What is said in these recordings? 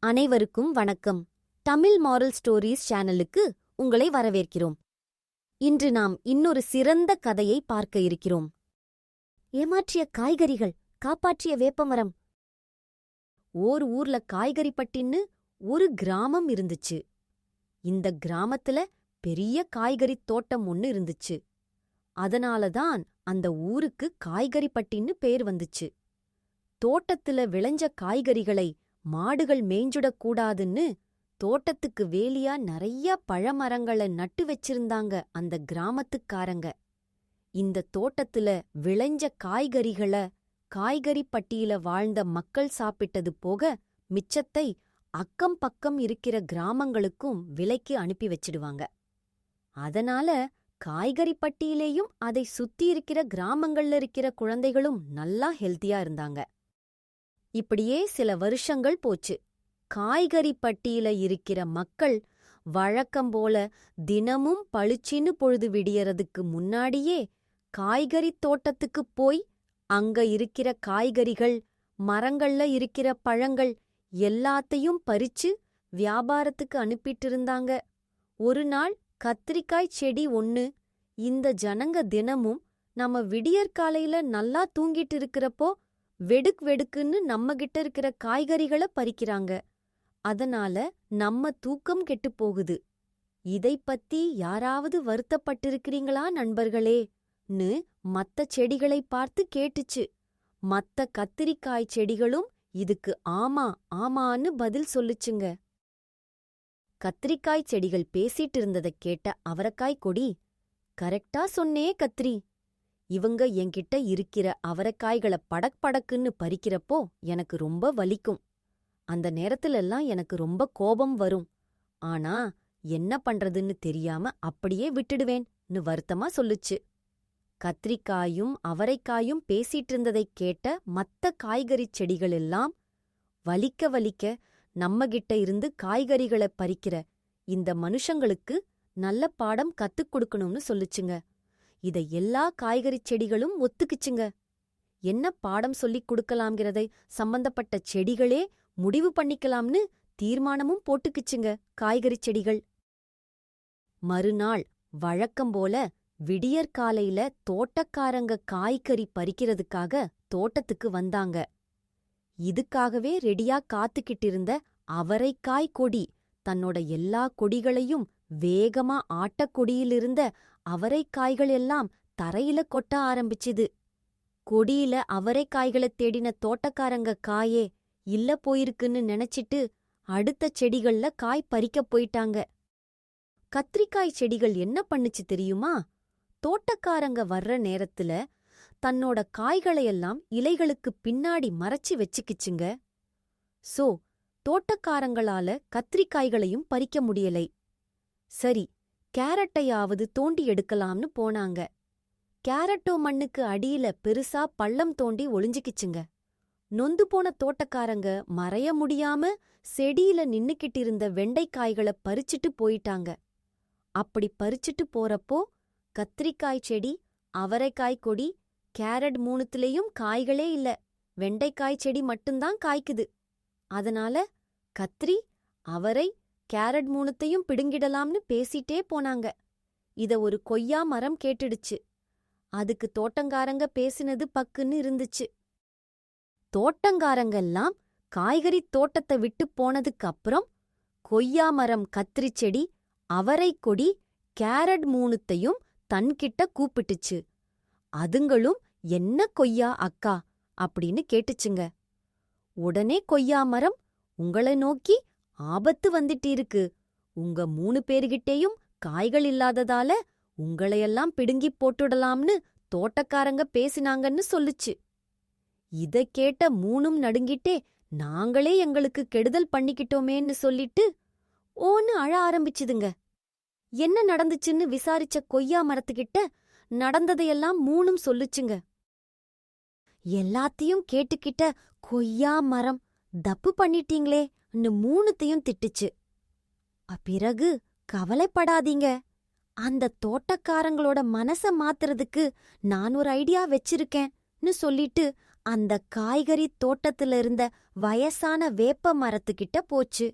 அனைவருக்கும் வணக்கம். Tamil moral stories சேனலுக்கு உங்களை வரவேற்கிறோம். இன்று நாம் இன்னொரு சிறந்த கதையை பார்க்க இருக்கிறோம். ஏமாற்றிய காய்கறிகள், காப்பாற்றிய வேப்பமரம். ஓர் ஊர்ல காய்கறி பட்டின்னு ஒரு கிராமம் இருந்துச்சு. இந்த கிராமத்துல பெரிய காய்கறி தோட்டம் ஒன்னு இருந்துச்சு. அதனாலதான் அந்த ஊருக்கு காய்கறி பட்டின்னு பேர் வந்துச்சு. தோட்டத்துல விளைஞ்ச காய்கறிகளை மாடுகள் மேய்ஞ்சுடக்கூடாதுன்னு தோட்டத்துக்கு வேலியா நிறைய பழமரங்கள நட்டு வச்சிருந்தாங்க அந்த கிராமத்துக்காரங்க. இந்த தோட்டத்துல விளைஞ்ச காய்கறிகள காய்கறி பட்டியில வாழ்ந்த மக்கள் சாப்பிட்டது போக மிச்சத்தை அக்கம் பக்கம் இருக்கிற கிராமங்களுக்கும் விலைக்கு அனுப்பி வச்சிடுவாங்க. அதனால காய்கறி பட்டியிலேயும் அதை சுத்தி இருக்கிற கிராமங்கள்ல இருக்கிற குழந்தைகளும் நல்லா ஹெல்த்தியா இருந்தாங்க. இப்படியே சில வருஷங்கள் போச்சு. காய்கறி பட்டியில இருக்கிற மக்கள் வழக்கம்போல தினமும் பளிச்சின்னு பொழுது விடியறதுக்கு முன்னாடியே காய்கறி தோட்டத்துக்குப் போய் அங்க இருக்கிற காய்கறிகள், மரங்கள்ல இருக்கிற பழங்கள் எல்லாத்தையும் பறிச்சு வியாபாரத்துக்கு அனுப்பிட்டு இருந்தாங்க. ஒரு நாள் கத்திரிக்காய் செடி ஒன்னு இந்த ஜனங்க தினமும் நம்ம விடியற்காலையில நல்லா தூங்கிட்டு இருக்கிறப்போ வெடுக் வெடுக்குன்னு நம்மகிட்ட இருக்கிற காய்கறிகள பறிக்கிறாங்க. அதனால நம்ம தூக்கம் கெட்டுப் போகுது. இதைப் பத்தி யாராவது வருத்தப்பட்டிருக்கிறீங்களா நண்பர்களே?ன்னு மத்த செடிகளை பார்த்து கேட்டுச்சு. மத்த கத்திரிக்காய் செடிகளும் இதுக்கு ஆமா ஆமான்னு பதில் சொல்லுச்சுங்க. கத்திரிக்காய் செடிகள் பேசிட்டு இருந்ததைக் கேட்ட அவரைக்காய் கொடி, கரெக்டா சொன்னே கத்திரி. இவங்க என்கிட்ட இருக்கிற அவரைக்காய்கள படக் படக்குன்னு பறிக்கிறப்போ எனக்கு ரொம்ப வலிக்கும். அந்த நேரத்துலெல்லாம் எனக்கு ரொம்ப கோபம் வரும். ஆனா என்ன பண்றதுன்னு தெரியாம அப்படியே விட்டுடுவேன்னு வருத்தமா சொல்லுச்சு. கத்திரிக்காயும் அவரைக்காயும் பேசிட்டு இருந்ததைக் கேட்ட மத்த காய்கறிச் செடிகள் எல்லாம் வலிக்க வலிக்க நம்மகிட்ட இருந்து காய்கறிகள பறிக்கிற இந்த மனுஷங்களுக்கு நல்ல பாடம் கத்துக் கொடுக்கணும்னு சொல்லுச்சுங்க. இதை எல்லா காய்கறிச் செடிகளும் ஒத்துக்குச்சுங்க. என்ன பாடம் சொல்லிக் கொடுக்கலாம்கிறதை சம்பந்தப்பட்ட செடிகளே முடிவு பண்ணிக்கலாம்னு தீர்மானமும் போட்டுக்குச்சுங்க காய்கறிச் செடிகள். மறுநாள் வழக்கம்போல விடியற்காலையில தோட்டக்காரங்க காய்கறி பறிக்கிறதுக்காக தோட்டத்துக்கு வந்தாங்க. இதுக்காகவே ரெடியா காத்துக்கிட்டிருந்த அவரைக்காய் கொடி தன்னோட எல்லா கொடிகளையும் வேகமா ஆட்டக்கொடியிலிருந்த அவரைக்காய்கள் எல்லாம் தரையில கொட்ட ஆரம்பிச்சுது. கொடியில அவரைக்காய்களத் தேடின தோட்டக்காரங்க காயே இல்ல போயிருக்குன்னு நினைச்சிட்டு அடுத்த செடிகள்ல காய் பறிக்கப் போயிட்டாங்க. கத்திரிக்காய் செடிகள் என்ன பண்ணுச்சு தெரியுமா? தோட்டக்காரங்க வர்ற நேரத்துல தன்னோட காய்களையெல்லாம் இலைகளுக்குப் பின்னாடி மறைச்சு வச்சுக்கிச்சுங்க. சோ தோட்டக்காரங்களால கத்திரிக்காய்களையும் பறிக்க முடியலை. சரி, கேரட்டையாவது தோண்டி எடுக்கலாம்னு போனாங்க. கேரட்டோ மண்ணுக்கு அடியில பெருசா பள்ளம் தோண்டி ஒளிஞ்சுக்கிச்சுங்க. நொந்து போன தோட்டக்காரங்க மறைய முடியாம செடியில நின்னுக்கிட்டிருந்த வெண்டைக்காய்கள பறிச்சுட்டு போயிட்டாங்க. அப்படி பறிச்சுட்டு போறப்போ கத்திரிக்காய் செடி, அவரைக்காய் கொடி, கேரட் மூணுத்துலயும் காய்களே இல்ல, வெண்டைக்காய் செடி மட்டும்தான் காய்க்குது. அதனால கத்திரி, அவரை, கேரட் மூணுத்தையும் பிடுங்கிடலாம்னு பேசிட்டே போனாங்க. இத ஒரு கொய்யா மரம் கேட்டுடுச்சு. அதுக்கு தோட்டங்காரங்க பேசினது பக்குன்னு இருந்துச்சு. தோட்டங்காரங்கெல்லாம் காய்கறி தோட்டத்தை விட்டு போனதுக்கு அப்புறம் கொய்யா மரம் கத்திரி செடி, அவரைக் கொடி, கேரட் மூணுத்தையும் தன்கிட்ட கூப்பிட்டுச்சு. அதுங்களும் என்ன கொய்யா அக்கா அப்படின்னு கேட்டுச்சுங்க. உடனே கொய்யா மரம், உங்களை நோக்கி ஆபத்து வந்துட்டிருக்கு. உங்க 3 பேர்கிட்டேயும் காய்கள் இல்லாததால உங்களையெல்லாம் பிடுங்கிப் போட்டுடலாம்னு தோட்டக்காரங்க பேசினாங்கன்னு சொல்லுச்சு. இதைக் கேட்ட 3ம் நடுங்கிட்டே நாங்களே எங்களுக்கு கெடுதல் பண்ணிக்கிட்டோமேன்னு சொல்லிட்டு ஓன்னு அழ ஆரம்பிச்சுதுங்க. என்ன நடந்துச்சுன்னு விசாரிச்ச கொய்யா மரத்துக்கிட்ட நடந்ததையெல்லாம் 3ம் சொல்லுச்சுங்க. எல்லாத்தையும் கேட்டுக்கிட்ட கொய்யா மரம், தப்பு பண்ணிட்டீங்களேன்னு 3த்தையும் திட்டுச்சு. பிறகு கவலைப்படாதீங்க, அந்த தோட்டக்காரங்களோட மனச மாத்துறதுக்கு நான் ஒரு ஐடியா வச்சிருக்கேன்னு சொல்லிட்டு அந்த காய்கறி தோட்டத்துல இருந்த வயசான வேப்ப மரத்துக்கிட்ட போச்சு.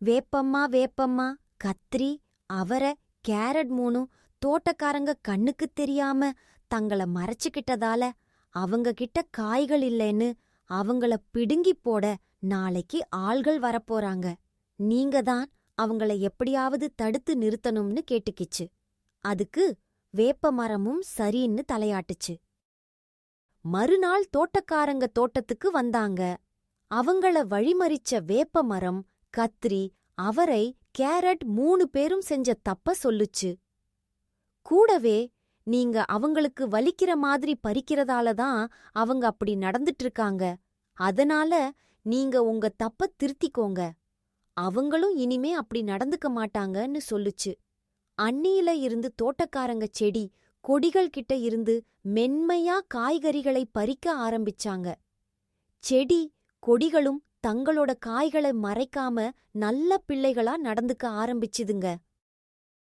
வேப்பம்மா வேப்பம்மா, கத்திரி, அவரை, கேரட் மூணும் தோட்டக்காரங்க கண்ணுக்குத் தெரியாம தங்கள மறைச்சுக்கிட்டதால அவங்க கிட்ட காய்கள் இல்லைன்னு அவங்கள பிடுங்கிப் போட நாளைக்கு ஆள்கள் வரப்போறாங்க. நீங்க தான் அவங்கள எப்படியாவது தடுத்து நிறுத்தணும்னு கேட்டுக்கிச்சு. அதுக்கு வேப்ப மரமும் சரின்னு தலையாட்டுச்சு. மறுநாள் தோட்டக்காரங்க தோட்டத்துக்கு வந்தாங்க. அவங்கள வழிமறிச்ச வேப்ப மரம், கத்திரி, அவரை, கேரட் 3 பேரும் செஞ்ச தப்ப சொல்லுச்சு. கூடவே நீங்க அவங்களுக்கு வலிக்கிற மாதிரி பறிக்கிறதால தான் அவங்க அப்படி நடந்துட்டு இருக்காங்க. அதனால நீங்க உங்க தப்ப திருத்திக்கோங்க. அவங்களும் இனிமே அப்படி நடந்துக்க மாட்டாங்கன்னு சொல்லுச்சு. அன்னியில இருந்து தோட்டக்காரங்க செடி, கொடிகள் கிட்ட இருந்து மென்மையா காய்கறிகளை பறிக்க ஆரம்பிச்சாங்க. செடி, கொடிகளும் தங்களோட காய்களை மறைக்காம நல்ல பிள்ளைகளா நடந்துக்க ஆரம்பிச்சுதுங்க.